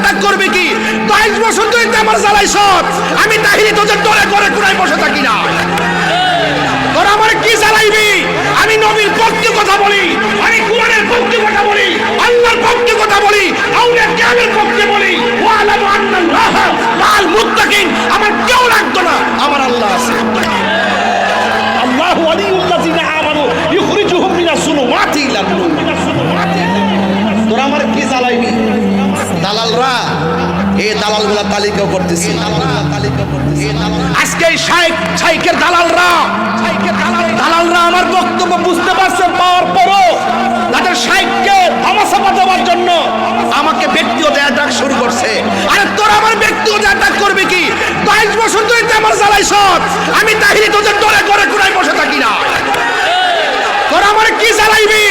Attack করবে কি? 22 বছর ধরে আমার জ্বালাই সব, আমি তাহিরি তোদের দলে করে কুড়ায় বসে থাকি না। তোরা আমার কি জ্বালাইবি? আমি নবীর পক্ষে কথা বলি, আমি কুরআনের পক্ষে কথা বলি, আল্লাহর পক্ষে কথা বলি, আউলিয়া কেরামের পক্ষে বলি। ওয়ালামু আন্নাল্লাহ মাআল মুত্তাকিন। আমার কেউ লাগতো না, আমার আল্লাহ আছে। আল্লাহু ওয়ালিউল্লাযিনা আমানু ইখরিজুহুম মিনাজ যুলুমাতি ইলান নূর। তোরা আমার কি জ্বালাইবি? দালালরা এই দালালগুলা তালিকা করতেছি। আজকে শাইখের দালালরা আমার বক্তব্য বুঝতে পারছেন, পাওয়ার পরও তাদের শাইখকে ধামাচাপা দেওয়ার জন্য আমাকে ব্যক্তিগত অ্যাটাক শুরু করছে। আরে তোরা আমার ব্যক্তিগত অ্যাটাক করবে কি? 22 বছর ধরে আমার জ্বালাই সব, আমি তাহিরি তোদের দলে করে কুড়ায় বসে থাকি না। তোরা আমার কি জ্বালাইবি?